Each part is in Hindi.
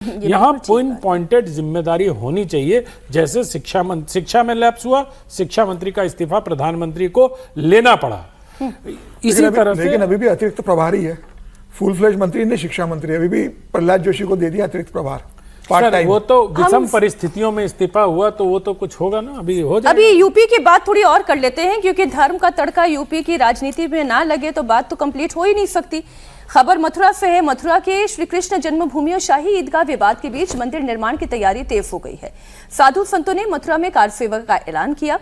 यहाँ पॉइंटेड जिम्मेदारी होनी चाहिए। जैसे शिक्षा में लैप्स हुआ, शिक्षा मंत्री का इस्तीफा प्रधानमंत्री को लेना पड़ा। इसी तरह से लेकिन अभी भी अतिरिक्त प्रभारी है, फुल फ्लेज मंत्री ने शिक्षा मंत्री, अभी भी प्रहलाद जोशी को दे दिया अतिरिक्त प्रभार। सर, वो तो विषम परिस्थितियों में इस्तीफा हुआ तो वो तो कुछ होगा ना, अभी हो जाएगा। अभी यूपी की बात थोड़ी और कर लेते हैं, क्योंकि धर्म का तड़का यूपी की राजनीति में ना लगे तो बात तो कंप्लीट हो ही नहीं सकती। खबर मथुरा से है। मथुरा के श्री कृष्ण जन्मभूमि और शाही ईदगाह विवाद के बीच मंदिर निर्माण की तैयारी तेज हो गई है। साधु संतों ने मथुरा में कार सेवा का ऐलान किया।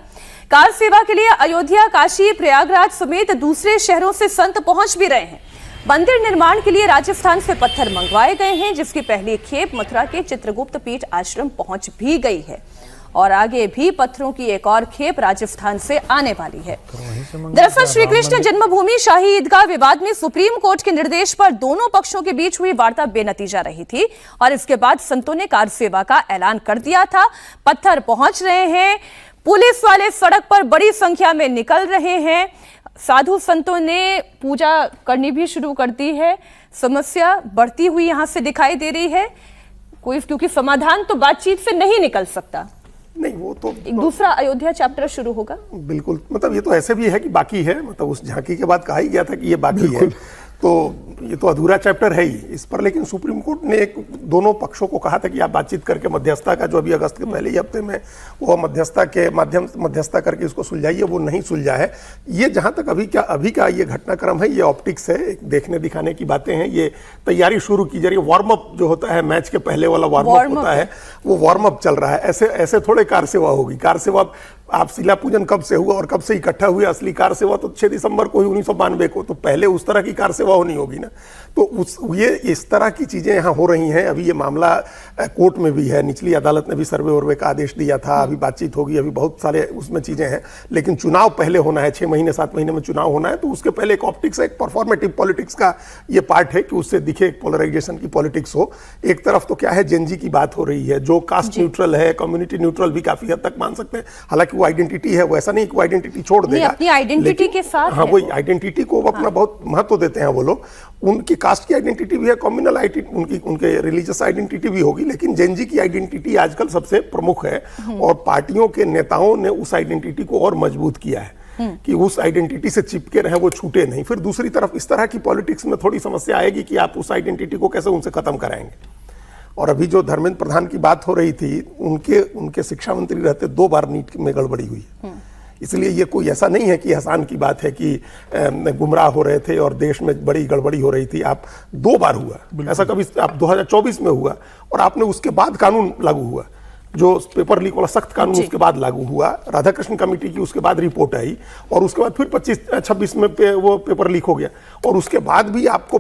कार सेवा के लिए अयोध्या, काशी, प्रयागराज समेत दूसरे शहरों से संत पहुंच भी रहे हैं। मंदिर निर्माण के लिए राजस्थान से पत्थर मंगवाए गए हैं, जिसकी पहली खेप मथुरा के चित्रगुप्त पीठ आश्रम पहुंच भी गई है और आगे भी पत्थरों की एक और खेप राजस्थान से आने वाली है। दरअसल श्री कृष्ण जन्मभूमि शाही ईदगाह विवाद में सुप्रीम कोर्ट के निर्देश पर दोनों पक्षों के बीच हुई वार्ता बेनतीजा रही थी और इसके बाद संतों ने कार सेवा का ऐलान कर दिया था। पत्थर पहुंच रहे हैं, पुलिस वाले सड़क पर बड़ी संख्या में निकल रहे हैं। साधु संतों ने पूजा करनी भी शुरू कर दी है। समस्या बढ़ती हुई यहां से दिखाई दे रही है कोई, क्योंकि समाधान तो बातचीत से नहीं निकल सकता। नहीं, वो तो एक दूसरा अयोध्या चैप्टर शुरू होगा। बिल्कुल, मतलब ये तो ऐसे भी है कि बाकी है, मतलब उस झांकी के बाद कहा ही गया था कि ये बाकी है, तो ये तो अधूरा चैप्टर है ही इस पर। लेकिन सुप्रीम कोर्ट ने दोनों पक्षों को कहा था कि आप बातचीत करके मध्यस्थता का जो अभी अगस्त के पहले ही हफ्ते में वो मध्यस्थता के माध्यम मध्यस्थता करके इसको सुलझाइए, वो नहीं सुलझा है। ये जहां तक अभी का ये घटनाक्रम है, ये ऑप्टिक्स है, एक देखने दिखाने की बातें हैं। ये तैयारी शुरू की जा रही है, वार्म अप जो होता है मैच के पहले वाला वार्म अप होता है, वो वार्म अप चल रहा है। ऐसे थोड़े कार सेवा होगी। कार सेवा आप शिला पूजन कब से हुआ और कब से इकट्ठा हुए, असली कार सेवा तो 6 दिसंबर को ही 1992 को, तो पहले उस तरह की कार सेवा होनी होगी ना। तो ये इस तरह की चीजें यहाँ हो रही हैं। अभी ये मामला कोर्ट में भी है, निचली अदालत ने भी सर्वे वर्वे का आदेश दिया था, अभी बातचीत होगी, अभी बहुत सारे उसमें चीजें हैं। लेकिन चुनाव पहले होना है, 6 महीने 7 महीने में चुनाव होना है, तो उसके पहले एक ऑप्टिक्स, एक परफॉर्मेटिव पॉलिटिक्स का ये पार्ट है कि उससे दिखे एक पोलराइजेशन की पॉलिटिक्स हो। एक तरफ तो क्या है, जेनजी की बात हो रही है, जो कास्ट न्यूट्रल है, कम्युनिटी न्यूट्रल भी काफी हद तक मान सकते हैं। हालांकि वो आइडेंटिटी है, वो ऐसा नहीं कि वो आइडेंटिटी छोड़ देगा, अपनी आइडेंटिटी के साथ, हाँ, वही आइडेंटिटी को वो अपना बहुत महत्व देते हैं वो लोग। उनकी कास्ट की आइडेंटिटी भी है, कम्युनल आइडेंटिटी, उनके रिलीजियस आइडेंटिटी भी होगी, लेकिन जेनजी की आइडेंटिटी आजकल सबसे प्रमुख है और पार्टियों के नेताओं ने उस आइडेंटिटी को और मजबूत किया है कि उस आइडेंटिटी से चिपके रहे, वो छूटे नहीं। फिर दूसरी तरफ इस तरह की पॉलिटिक्स में थोड़ी समस्या आएगी कि आप उस आइडेंटिटी को कैसे उनसे खत्म कराएंगे। और अभी जो धर्मेंद्र प्रधान की बात हो रही थी, उनके शिक्षा मंत्री रहते 2 बार नीट में गड़बड़ी हुई है। इसलिए ये कोई ऐसा नहीं है कि एहसान की बात है कि गुमराह हो रहे थे और देश में बड़ी गड़बड़ी हो रही थी। आप 2 बार हुआ, ऐसा कभी आप 2024 में हुआ और आपने उसके बाद कानून लागू हुआ, जो पेपर लीक वाला सख्त कानून उसके बाद लागू हुआ। राधाकृष्ण कमेटी की उसके बाद रिपोर्ट आई और उसके बाद फिर 25-26 में वो पेपर लीक हो गया और उसके बाद भी आपको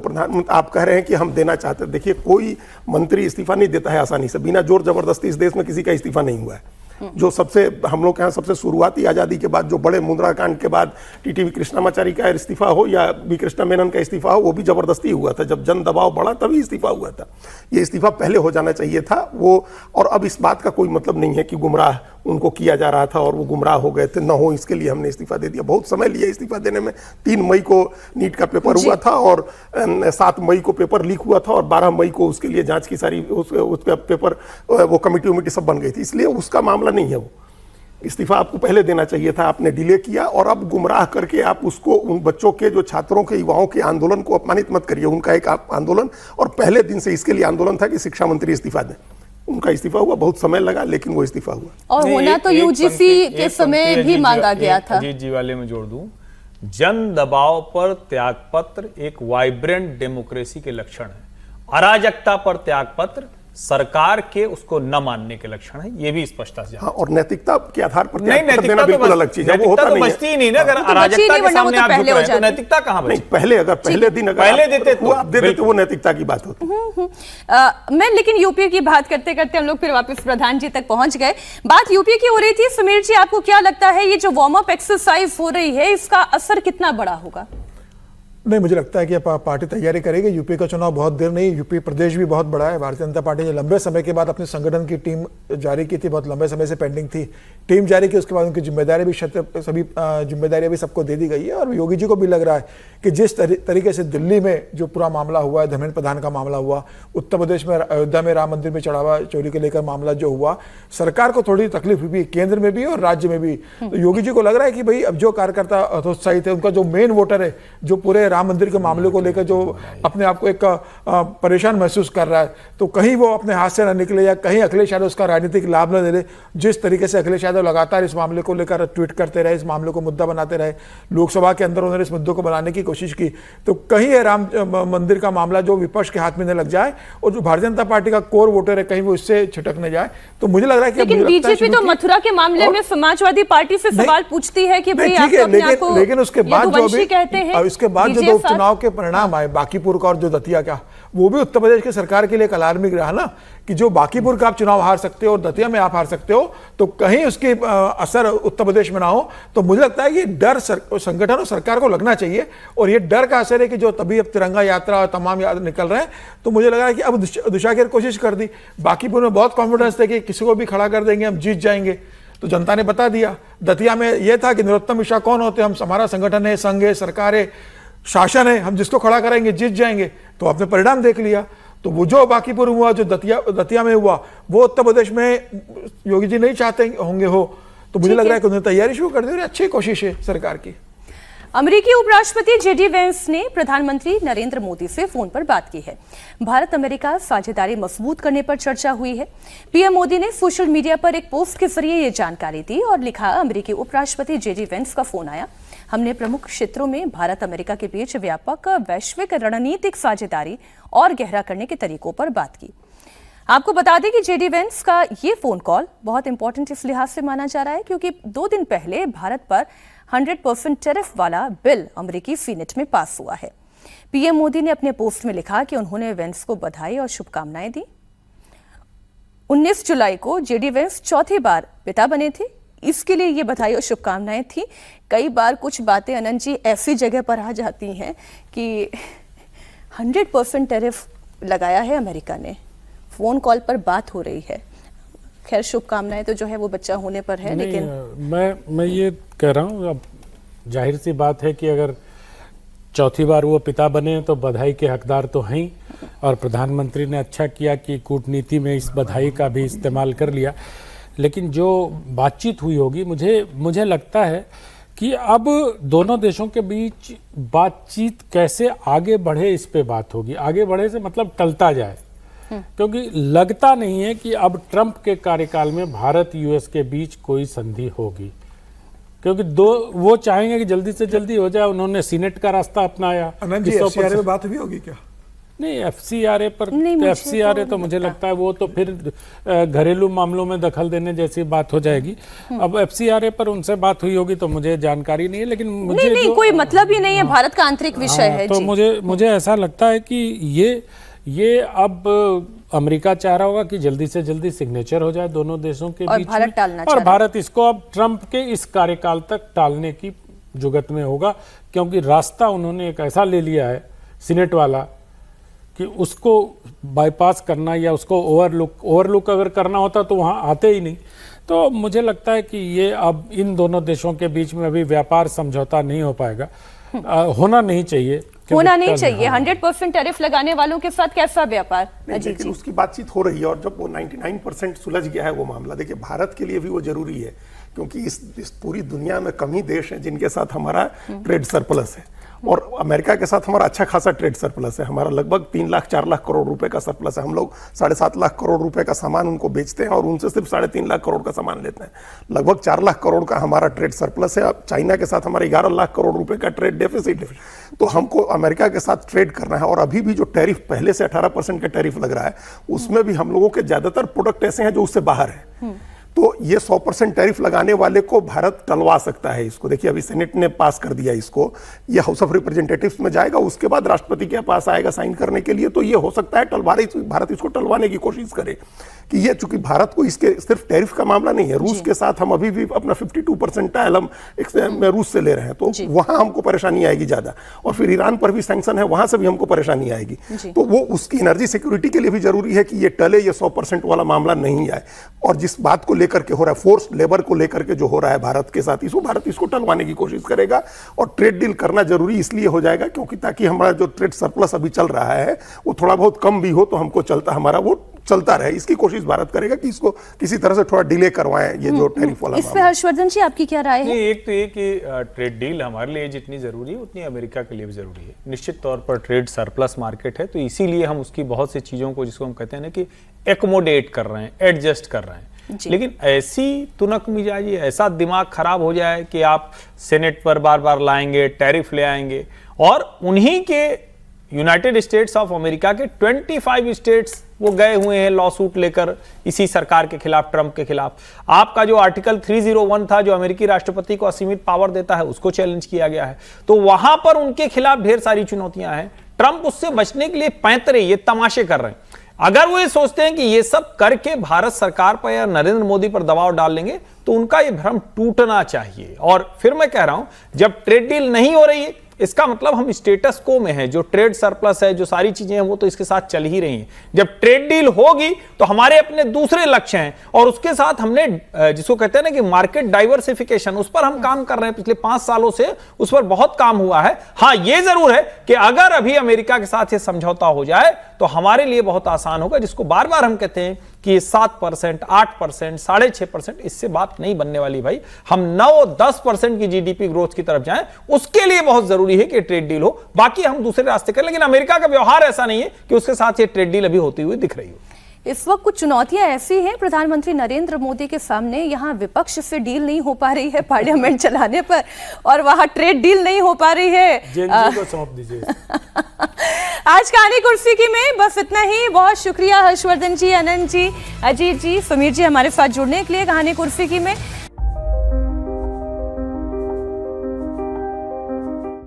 आप कह रहे हैं कि हम देना चाहते हैं। देखिए, कोई मंत्री इस्तीफा नहीं देता है आसानी से, बिना जोर जबरदस्ती। इस देश में किसी का इस्तीफा नहीं हुआ है। जो सबसे हम लोग के यहाँ सबसे शुरुआती आजादी के बाद जो बड़े मुंद्रा कांड के बाद टीटीवी कृष्णामाचारी का इस्तीफा हो या बी कृष्णा मेनन का इस्तीफा हो, वो भी जबरदस्ती हुआ था। जब जन दबाव बढ़ा तभी इस्तीफा हुआ था। ये इस्तीफा पहले हो जाना चाहिए था वो। और अब इस बात का कोई मतलब नहीं है कि गुमराह उनको किया जा रहा था और वो गुमराह हो गए थे, न हो इसके लिए हमने इस्तीफा दे दिया। बहुत समय लिया इस्तीफा देने में। 3 मई को नीट का पेपर हुआ था और 7 मई को पेपर लीक हुआ था और 12 मई को उसके लिए जांच की सारी उसका पेपर वो कमेटी सब बन गई थी। इसलिए उसका मामला नहीं है वो। इस्तीफा आपको पहले देना चाहिए था, आपने डिले किया और अब गुमराह करके आप उसको, उन बच्चों के, जो छात्रों के, युवाओं के आंदोलन को अपमानित मत करिए। उनका एक आंदोलन, और पहले दिन से इसके लिए आंदोलन था कि शिक्षा मंत्री इस्तीफा दें। उनका इस्तीफा हुआ, बहुत समय लगा, लेकिन वो इस्तीफा हुआ। और होना तो यूजीसी के समय भी मांगा गया था। अजीत जी वाले में जोड़ दूं, जन दबाव पर त्यागपत्र एक वाइब्रेंट डेमोक्रेसी के लक्षण है। अराजकता पर त्यागपत्र सरकार के उसको न मानने के लक्षण है। ये भी स्पष्टता से, हाँ, और नैतिकता के आधार पर नहीं, नैतिकता बिल्कुल अलग चीज है। वो होता तो बचती ही नहीं ना। अगर अराजकता के सामने आप झुक रहे हैं तो नैतिकता कहां बची? पहले अगर पहले दिन अगर पहले देते तो आप दे देते, वो नैतिकता की बात होती। मैं लेकिन यूपी की बात करते करते हम लोग फिर वापस प्रधान जी तक पहुंच गए। बात यूपी की हो रही थी। समीर जी, आपको क्या लगता है ये जो वार्म अप एक्सरसाइज हो रही है, इसका असर कितना बड़ा होगा? नहीं, मुझे लगता है कि पार्टी तैयारी करेगी। यूपी का चुनाव बहुत देर नहीं, यूपी प्रदेश भी बहुत बड़ा है। भारतीय जनता पार्टी ने लंबे समय के बाद अपने संगठन की टीम जारी की थी, बहुत लंबे समय से पेंडिंग थी, टीम जारी की। उसके बाद उनकी जिम्मेदारी भी सभी जिम्मेदारियां भी सबको दे दी गई है। और योगी जी को भी लग रहा है कि जिस तरीके से दिल्ली में जो पूरा मामला हुआ है, धर्मेंद्र प्रधान का मामला हुआ, उत्तर प्रदेश में अयोध्या में राम मंदिर में चढ़ावा चोरी को लेकर मामला जो हुआ, सरकार को थोड़ी तकलीफ हुई, केंद्र में भी और राज्य में भी। तो योगी जी को लग रहा है कि भाई अब जो कार्यकर्ता हतोत्साहित है, उनका जो मेन वोटर है, जो पूरे राम मंदिर के मामले को लेकर जो अपने आप को एक परेशान महसूस कर रहा है, तो कहीं वो अपने हाथ से ना निकले या कहीं अखिलेश यादव उसका राजनीतिक लाभ न ले ले। जिस तरीके से अखिलेश यादव लगातार इस मामले को लेकर ट्वीट करते रहे, इस मामले को मुद्दा बनाते रहे, लोकसभा के अंदर उन्होंने इस मुद्दे को बनाने की कोशिश की, तो कहीं ये राम मंदिर का मामला जो विपक्ष के हाथ में न लग जाए और जो भारतीय जनता पार्टी का कोर वोटर है कहीं वो इससे छिटक न जाए। तो मुझे लग रहा है कि लेकिन बीजेपी तो मथुरा के मामले में समाजवादी पार्टी से सवाल पूछती है कि भाई आप अपने आप को लेकिन उसके बाद जो अभी कहते हैं, इसके बाद जो उपचुनाव के परिणाम आए बांकीपुर का और जो दतिया का, वो भी उत्तर प्रदेश की सरकार के लिए एक अलार्मिंग रहा ना, कि जो बांकीपुर का आप चुनाव हार सकते हो और दतिया में आप हार सकते हो, तो कहीं उसकी असर उत्तर प्रदेश में ना हो। तो मुझे लगता है कि डर संगठन और सरकार को लगना चाहिए, और ये डर का असर है कि जो तभी अब तिरंगा यात्रा और तमाम निकल रहे हैं, तो मुझे लगा कि अब दुशाखेर कोशिश कर दी। बांकीपुर में बहुत कॉन्फिडेंस थे कि किसी को भी खड़ा कर देंगे, हम जीत जाएंगे, तो जनता ने बता दिया। दतिया में यह था कि नरोत्तम मिश्रा कौन होते, हम हमारा संगठन है, संघ है, सरकार है, शासन है, हम जिसको खड़ा करेंगे जीत जाएंगे। तो आपने परिणाम देख लिया। तो वो जो बांकीपुर हुआ, जो दतिया में हुआ, वो उत्तर प्रदेश में योगी जी नहीं चाहते होंगे हो। तो मुझे लग रहा है कि उन्होंने तैयारी शुरू कर दी और अच्छी कोशिश है सरकार की। अमेरिकी उपराष्ट्रपति जेडी वेंस ने प्रधानमंत्री नरेंद्र मोदी से फोन पर बात की है। भारत अमेरिका साझेदारी मजबूत करने पर चर्चा हुई है। पीएम मोदी ने सोशल मीडिया पर एक पोस्ट के जरिए ये जानकारी दी और लिखा, अमेरिकी उपराष्ट्रपति जेडी वेंस का फोन आया। हमने प्रमुख क्षेत्रों में भारत अमेरिका के बीच व्यापक वैश्विक रणनीतिक साझेदारी और गहरा करने के तरीकों पर बात की। आपको बता दें कि जेडी वेंस का ये फोन कॉल बहुत इंपॉर्टेंट इस लिहाज से माना जा रहा है क्योंकि 2 दिन पहले भारत पर 100% टैरिफ वाला बिल अमेरिकी सीनेट में पास हुआ है। पीएम मोदी ने अपने पोस्ट में लिखा कि उन्होंने वेंस को बधाई और शुभकामनाएं दी। 19 जुलाई को जेडी वेंस चौथी बार पिता बने थे, इसके लिए ये बधाई और शुभकामनाएं थी। कई बार कुछ बातें अनंत जी ऐसी जगह पर आ जाती हैं कि 100% टैरिफ लगाया है अमेरिका ने, फोन कॉल पर बात हो रही है। खैर शुभकामनाएं तो जो है वो बच्चा होने पर है, लेकिन मैं ये कह रहा हूँ, अब जाहिर सी बात है कि अगर चौथी बार वो पिता बने तो बधाई के हकदार तो हैं ही, और प्रधानमंत्री ने अच्छा किया कि कूटनीति में इस बधाई का भी इस्तेमाल कर लिया। लेकिन जो बातचीत हुई होगी, मुझे लगता है कि अब दोनों देशों के बीच बातचीत कैसे आगे बढ़े इस पे बात होगी। आगे बढ़े से मतलब टलता जाए, क्योंकि लगता नहीं है कि अब ट्रंप के कार्यकाल में भारत यूएस के बीच कोई संधि होगी, क्योंकि वो चाहेंगे कि जल्दी से जल्दी हो जाए। उन्होंने सीनेट का रास्ता अपनाया। अनंत जी, एफसीआरए पे बात भी होगी क्या? नहीं, एफसीआरए पर एफसीआरए तो मुझे लगता है वो तो फिर घरेलू मामलों में दखल देने जैसी बात हो जाएगी। अब एफसीआरए पर उनसे बात हुई होगी तो मुझे जानकारी नहीं है, लेकिन मुझे नहीं, कोई मतलब ही नहीं है, भारत का आंतरिक विषय है। तो मुझे ऐसा लगता है कि ये अब अमेरिका चाह रहा होगा कि जल्दी से जल्दी सिग्नेचर हो जाए दोनों देशों के बीच भारत टालना और भारत इसको अब ट्रंप के इस कार्यकाल तक टालने की जुगत में होगा, क्योंकि रास्ता उन्होंने एक ऐसा ले लिया है सीनेट वाला कि उसको बाईपास करना या उसको ओवरलुक अगर करना होता तो वहाँ आते ही नहीं। तो मुझे लगता है कि ये अब इन दोनों देशों के बीच में अभी व्यापार समझौता नहीं हो पाएगा, होना नहीं चाहिए। 100% टैरिफ लगाने वालों के साथ कैसा व्यापार? लेकिन उसकी बातचीत हो रही है, और जब वो 99% सुलझ गया है वो मामला, देखिए भारत के लिए भी वो जरूरी है, क्योंकि इस पूरी दुनिया में कम ही देश हैं जिनके साथ हमारा ट्रेड सरप्लस है, और अमेरिका के साथ हमारा अच्छा खासा ट्रेड सरप्लस है। हमारा लगभग 3 लाख 4 लाख करोड़ रुपए का सरप्लस है। हम लोग 7.5 लाख करोड़ रुपए का सामान उनको बेचते हैं और उनसे सिर्फ 3.5 लाख करोड़ का सामान लेते हैं। लगभग 4 लाख करोड़ का हमारा ट्रेड सरप्लस है। अब चाइना के साथ हमारा 11 लाख करोड़ रुपए का ट्रेड डेफिसिट है। तो हमको अमेरिका के साथ ट्रेड करना है, और अभी भी जो टैरिफ पहले से 18% का टैरिफ लग रहा है, उसमें भी हम लोगों के ज्यादातर प्रोडक्ट ऐसे हैं जो उससे बाहर है। तो ये 100% टैरिफ लगाने वाले को भारत टलवा सकता है इसको। देखिए अभी सेनेट ने पास कर दिया इसको, ये हाउस ऑफ रिप्रेजेंटेटिव्स में जाएगा, उसके बाद राष्ट्रपति के पास आएगा साइन करने के लिए। तो ये हो सकता है भारत इसको टलवाने की कोशिश करे कि ये, चूंकि भारत को इसके सिर्फ टैरिफ का मामला नहीं है, रूस के साथ हम अभी भी अपना 52% टाइल हम रूस से ले रहे हैं, तो वहां हमको परेशानी आएगी ज्यादा। और फिर ईरान पर भी सैंक्शन है, वहां से भी हमको परेशानी आएगी। तो वो उसकी एनर्जी सिक्योरिटी के लिए भी जरूरी है कि ये टले, ये 100% वाला मामला नहीं आए। और जिस बात को लेकर के हो रहा है, फोर्स लेबर को लेकर के जो हो रहा है भारत के साथ, इसको भारत इसको टलवाने की कोशिश करेगा। और ट्रेड डील करना जरूरी इसलिए हो जाएगा क्योंकि ताकि हमारा जो ट्रेड सरप्लस अभी चल रहा है वो थोड़ा बहुत कम भी हो तो हमको हमारा वो चलता रहे, इसकी कोशिश भारत करेगा कि इसको किसी तरह से थोड़ा डिले करवाएं ये जो टैरिफ वाला। इस पे हर्षवर्धन जी आपकी क्या राय है? एक तो ये कि ट्रेड डील हमारे लिए जितनी जरूरी है उतनी अमेरिका के लिए भी जरूरी है। निश्चित तौर पर ट्रेड सरप्लस मार्केट है, तो इसीलिए हम उसकी बहुत सी चीजों को, जिसको हम कहते हैं ना कि एकोमोडेट कर रहे हैं, एडजस्ट कर रहे हैं। लेकिन ऐसी तुनक मिजाजी, ऐसा दिमाग खराब हो जाए कि आप सेनेट पर बार बार लाएंगे, टैरिफ ले आएंगे, और उन्हीं के यूनाइटेड स्टेट्स ऑफ अमेरिका के 25 स्टेट्स वो गए हुए हैं लॉ सूट लेकर इसी सरकार के खिलाफ, ट्रंप के खिलाफ। आपका जो आर्टिकल 301 था जो अमेरिकी राष्ट्रपति को असीमित पावर देता है, उसको चैलेंज किया गया है। तो वहां पर उनके खिलाफ ढेर सारी चुनौतियां हैं। ट्रंप उससे बचने के लिए पैंतरे, ये तमाशे कर रहे हैं। अगर वो ये सोचते हैं कि ये सब करके भारत सरकार पर या नरेंद्र मोदी पर दबाव डाल लेंगे, तो उनका ये भ्रम टूटना चाहिए। और फिर मैं कह रहा हूं, जब ट्रेड डील नहीं हो रही है, इसका मतलब हम स्टेटस को में हैं, जो ट्रेड सरप्लस है, जो सारी चीजें हैं, वो तो इसके साथ चल ही रही हैं। जब ट्रेड डील होगी तो हमारे अपने दूसरे लक्ष्य हैं, और उसके साथ हमने जिसको कहते हैं ना कि मार्केट डाइवर्सिफिकेशन, उस पर हम काम कर रहे हैं। पिछले 5 सालों से उस पर बहुत काम हुआ है। हाँ, ये जरूर है कि अगर अभी अमेरिका के साथ ये समझौता हो जाए तो हमारे लिए बहुत आसान होगा, जिसको बार बार हम कहते हैं कि 7%, 8%, 6.5%, इससे बात नहीं बनने वाली भाई। हम 9-10% की जीडीपी ग्रोथ की तरफ जाएं, उसके लिए बहुत जरूरी है कि ट्रेड डील हो। बाकी हम दूसरे रास्ते करें, लेकिन अमेरिका का व्यवहार ऐसा नहीं है कि उसके साथ ये ट्रेड डील अभी होती हुई दिख रही हो। इस वक्त कुछ चुनौतियां ऐसी हैं प्रधानमंत्री नरेंद्र मोदी के सामने, यहाँ विपक्ष से डील नहीं हो पा रही है पार्लियामेंट चलाने पर, और वहां ट्रेड डील नहीं हो पा रही है। जेएनजी को सौंप दीजिए। आज कहानी कुर्सी की में बस इतना ही। बहुत शुक्रिया हर्षवर्धन जी, अनंत जी, अजीत जी, समीर जी हमारे साथ जुड़ने के लिए कहानी कुर्सी की में।